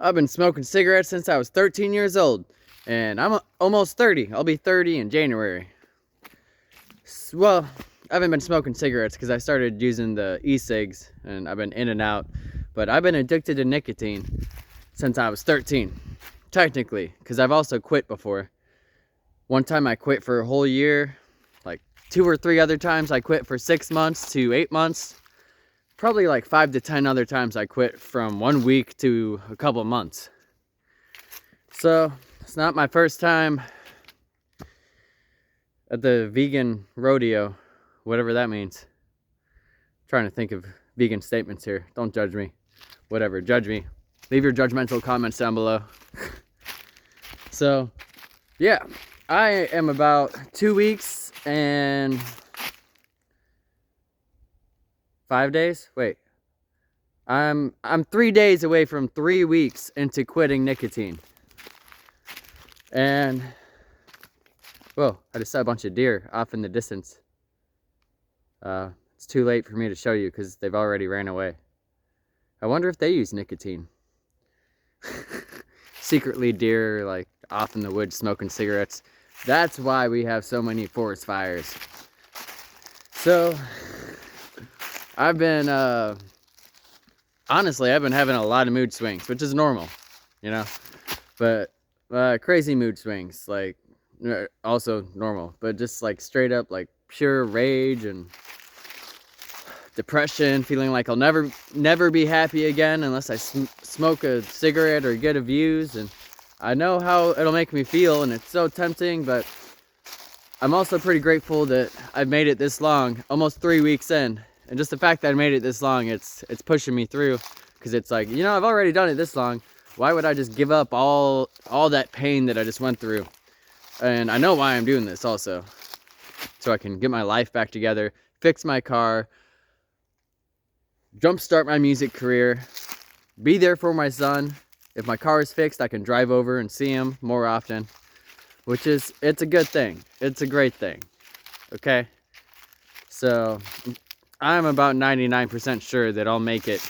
I've been smoking cigarettes since I was 13 years old, and I'm almost 30. I'll be 30 in January. Well, I haven't been smoking cigarettes because I started using the e-cigs, and I've been in and out. But I've been addicted to nicotine since I was 13, technically, because I've also quit before. One time I quit for a whole year, like 2 or 3 other times I quit for 6 months to 8 months. Probably like 5 to 10 other times I quit from 1 week to a couple months. So it's not my first time at the vegan rodeo, whatever that means. I'm trying to think of vegan statements here. Don't judge me. Whatever, judge me. Leave your judgmental comments down below. So yeah, I am about 2 weeks and 5 days. Wait, I'm 3 days away from 3 weeks into quitting nicotine. And whoa, I just saw a bunch of deer off in the distance. It's too late for me to show you because they've already ran away. I wonder if they use nicotine. Secretly deer like off in the woods smoking cigarettes. That's why we have so many forest fires. So I've been honestly, I've been having a lot of mood swings, which is normal, you know, but crazy mood swings, like also normal, but just like straight up like pure rage and depression, feeling like I'll never be happy again unless I smoke a cigarette or get a views. And I know how it'll make me feel, and it's so tempting, but I'm also pretty grateful that I've made it this long, almost 3 weeks in. And just the fact that I made it this long, it's pushing me through, because it's like, you know, I've already done it this long. Why would I just give up all that pain that I just went through? And I know why I'm doing this also. So I can get my life back together, fix my car, jumpstart my music career, be there for my son. If my car is fixed, I can drive over and see him more often, which is, it's a good thing. It's a great thing. Okay? So I'm about 99% sure that I'll make it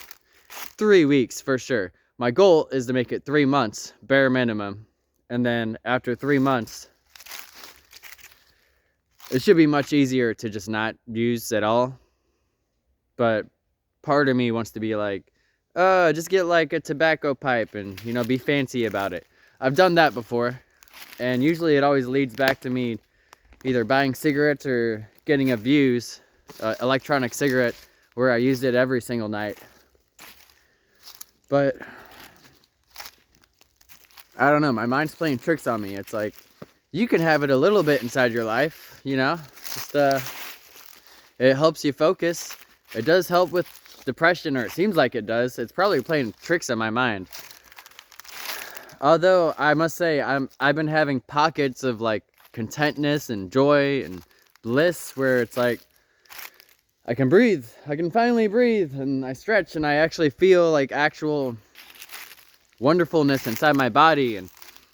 3 weeks for sure. My goal is to make it 3 months, bare minimum. And then after 3 months, it should be much easier to just not use at all. But part of me wants to be like, just get like a tobacco pipe and, you know, be fancy about it. I've done that before, and usually it always leads back to me either buying cigarettes or getting a Vuse electronic cigarette where I used it every single night. But I don't know, my mind's playing tricks on me. It's like, you can have it a little bit inside your life, you know, just it helps you focus. It does help with depression, or it seems like it does. It's probably playing tricks on my mind. Although I must say, I've been having pockets of like contentness and joy and bliss where it's like I can breathe. I can finally breathe, and I stretch, and I actually feel like actual wonderfulness inside my body, and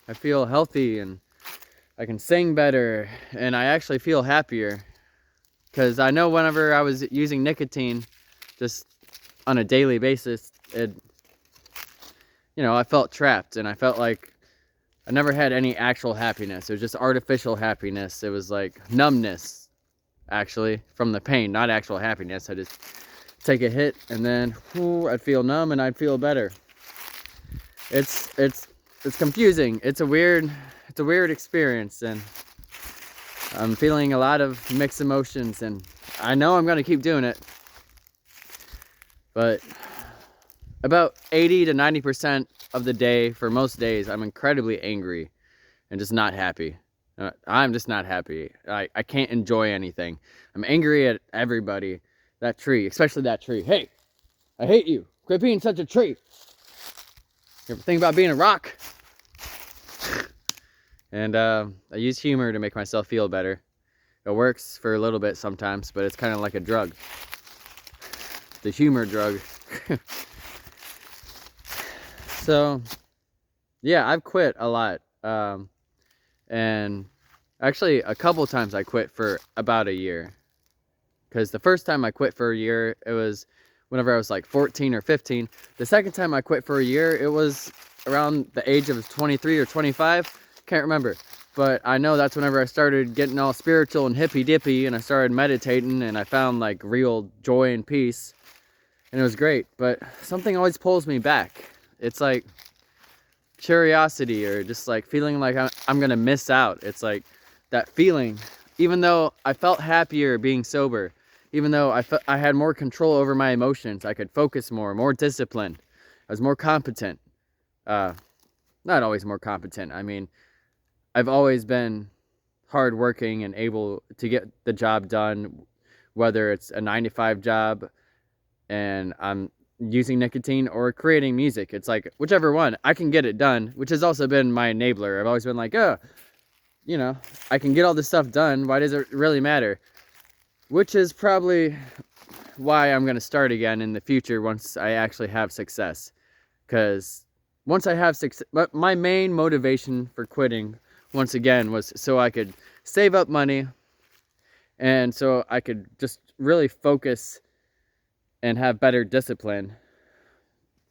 I feel healthy, and I can sing better, and I actually feel happier. Because I know whenever I was using nicotine just on a daily basis, you know, I felt trapped, and I felt like I never had any actual happiness. It was just artificial happiness. It was like numbness, actually, from the pain, not actual happiness. I just take a hit, and then I'd feel numb, and I'd feel better. It's confusing. It's a weird experience, and I'm feeling a lot of mixed emotions, and I know I'm gonna keep doing it. But about 80 to 90% of the day, for most days, I'm incredibly angry and just not happy. I'm just not happy. I can't enjoy anything. I'm angry at everybody. That tree, especially that tree. Hey, I hate you. Quit being such a tree. You ever think about being a rock? And I use humor to make myself feel better. It works for a little bit sometimes, but it's kind of like a drug. The humor drug. So, yeah, I've quit a lot. And actually, a couple times I quit for about a year. Because the first time I quit for a year, it was whenever I was like 14 or 15. The second time I quit for a year, it was around the age of 23 or 25. Can't remember. But I know that's whenever I started getting all spiritual and hippy-dippy, and I started meditating, and I found like real joy and peace. And it was great. But something always pulls me back. It's like curiosity, or just like feeling like I'm gonna miss out. It's like that feeling, even though I felt happier being sober, even though I had more control over my emotions, I could focus more disciplined, I was more competent. Not always more competent. I mean, I've always been hardworking and able to get the job done, whether it's a 9-to-5 job and I'm using nicotine or creating music. It's like, whichever one, I can get it done, which has also been my enabler. I've always been like, oh, you know, I can get all this stuff done. Why does it really matter? Which is probably why I'm going to start again in the future once I actually have success. Because once I have success, my main motivation for quitting, once again, was so I could save up money and so I could just really focus and have better discipline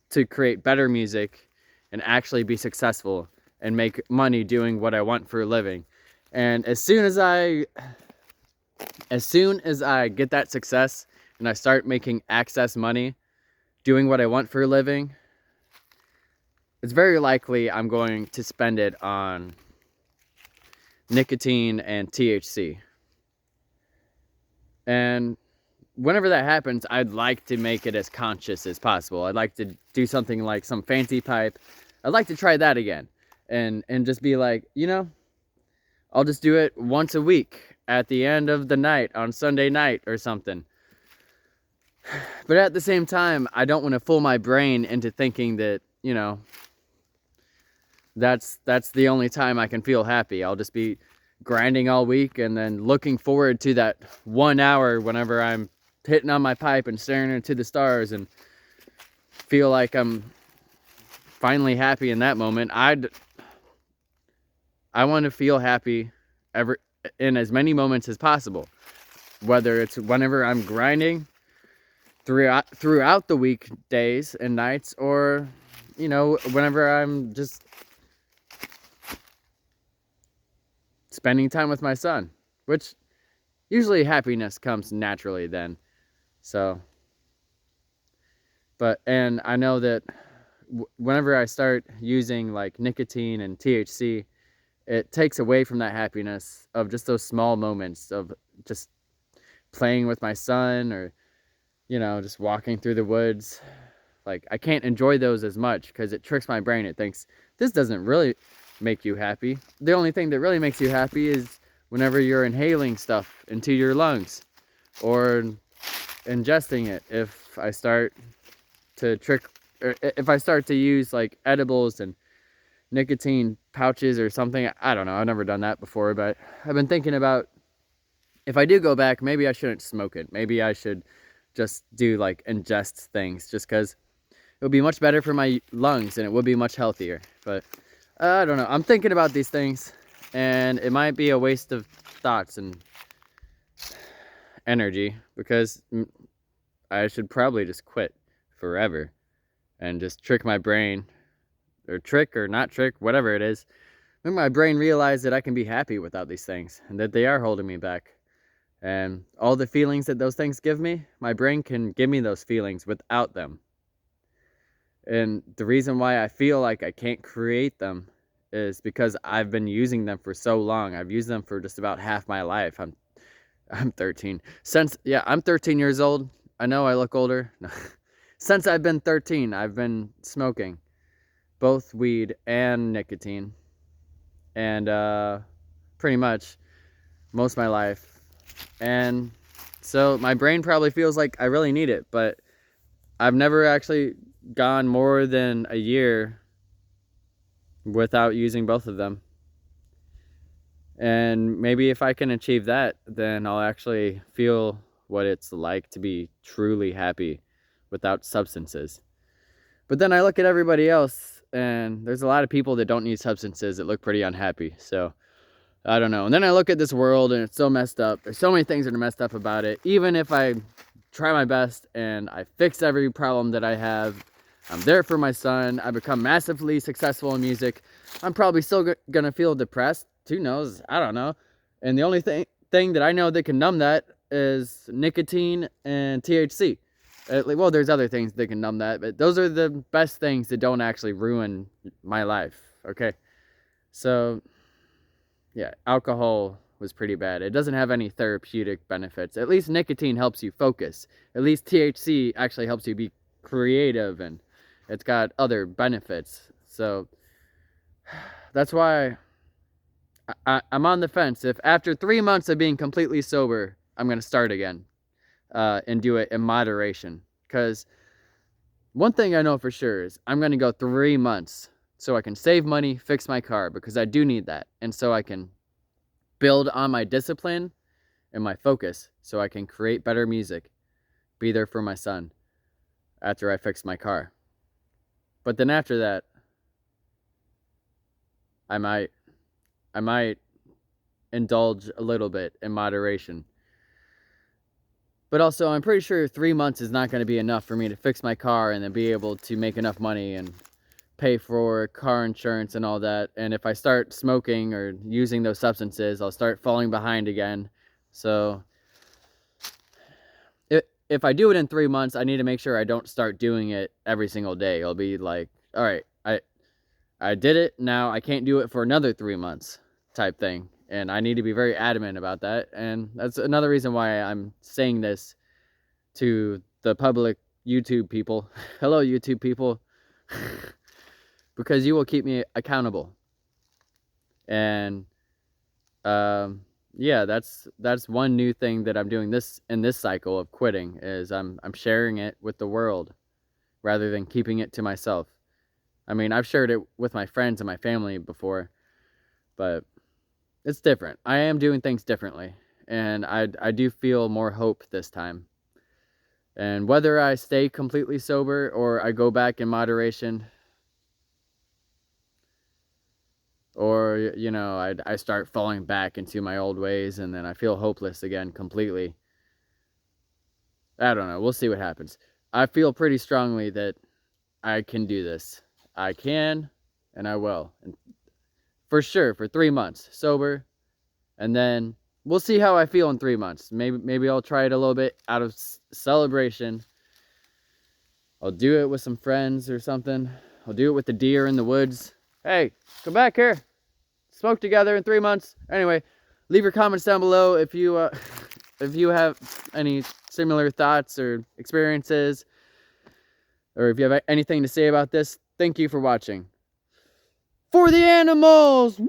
to create better music and actually be successful and make money doing what I want for a living. And as soon as I get that success and I start making access money doing what I want for a living, it's very likely I'm going to spend it on nicotine and THC. And whenever that happens, I'd like to make it as conscious as possible. I'd like to do something like some fancy pipe. I'd like to try that again and just be like, you know, I'll just do it once a week at the end of the night on Sunday night or something. But at the same time, I don't want to fool my brain into thinking that, you know, that's the only time I can feel happy. I'll just be grinding all week and then looking forward to that 1 hour whenever I'm hitting on my pipe and staring into the stars and feel like I'm finally happy in that moment. I want to feel happy in as many moments as possible, whether it's whenever I'm grinding throughout the weekdays and nights, or, you know, whenever I'm just spending time with my son, which usually happiness comes naturally then. So, and I know that whenever I start using like nicotine and THC, it takes away from that happiness of just those small moments of just playing with my son, or, you know, just walking through the woods. Like, I can't enjoy those as much because it tricks my brain. It thinks this doesn't really make you happy. The only thing that really makes you happy is whenever you're inhaling stuff into your lungs or ingesting it. If I start to use like edibles and nicotine pouches or something, I don't know, I've never done that before, but I've been thinking about, if I do go back, maybe I shouldn't smoke it. Maybe I should just do like ingest things, just because it would be much better for my lungs and it would be much healthier. But I don't know. I'm thinking about these things, and it might be a waste of thoughts and energy, because I should probably just quit forever and just trick my brain, or trick or not trick, whatever it is. Make my brain realize that I can be happy without these things and that they are holding me back. And all the feelings that those things give me, my brain can give me those feelings without them. And the reason why I feel like I can't create them is because I've been using them for so long. I've used them for just about half my life. I'm 13. I'm 13 years old. I know I look older. Since I've been 13, I've been smoking both weed and nicotine. And pretty much most of my life. And so my brain probably feels like I really need it, but I've never actually gone more than a year without using both of them. And maybe if I can achieve that, then I'll actually feel what it's like to be truly happy without substances. But then I look at everybody else, and there's a lot of people that don't need substances that look pretty unhappy. So I don't know. And then I look at this world, and it's so messed up. There's so many things that are messed up about it. Even if I try my best and I fix every problem that I have, I'm there for my son. I become massively successful in music. I'm probably still gonna feel depressed. Who knows? I don't know. And the only thing that I know that can numb that is nicotine and THC. Well, there's other things that can numb that, but those are the best things that don't actually ruin my life. Okay, so yeah, alcohol was pretty bad. It doesn't have any therapeutic benefits. At least nicotine helps you focus. At least THC actually helps you be creative, and it's got other benefits. So that's why I'm on the fence. If after 3 months of being completely sober, I'm going to start again and do it in moderation. Because one thing I know for sure is I'm going to go 3 months so I can save money, fix my car, because I do need that. And so I can build on my discipline and my focus so I can create better music, be there for my son after I fix my car. But then after that, I might indulge a little bit in moderation. But also, I'm pretty sure 3 months is not going to be enough for me to fix my car and then be able to make enough money and pay for car insurance and all that. And if I start smoking or using those substances, I'll start falling behind again. So if I do it in 3 months, I need to make sure I don't start doing it every single day. I'll be like, all right, I did it, now I can't do it for another 3 months type thing. And I need to be very adamant about that. And that's another reason why I'm saying this to the public YouTube people. Hello, YouTube people. Because you will keep me accountable. And yeah, that's one new thing that I'm doing in this cycle of quitting, is I'm sharing it with the world rather than keeping it to myself. I mean, I've shared it with my friends and my family before, but it's different. I am doing things differently, and I do feel more hope this time. And whether I stay completely sober or I go back in moderation, or, you know, I start falling back into my old ways and then I feel hopeless again completely, I don't know. We'll see what happens. I feel pretty strongly that I can do this. I can, and I will. And for sure, for 3 months, sober. And then we'll see how I feel in 3 months. Maybe I'll try it a little bit out of celebration. I'll do it with some friends or something. I'll do it with the deer in the woods. Hey, come back here. Smoke together in 3 months. Anyway, leave your comments down below if you have any similar thoughts or experiences, or if you have anything to say about this. Thank you for watching. For the animals! Woo!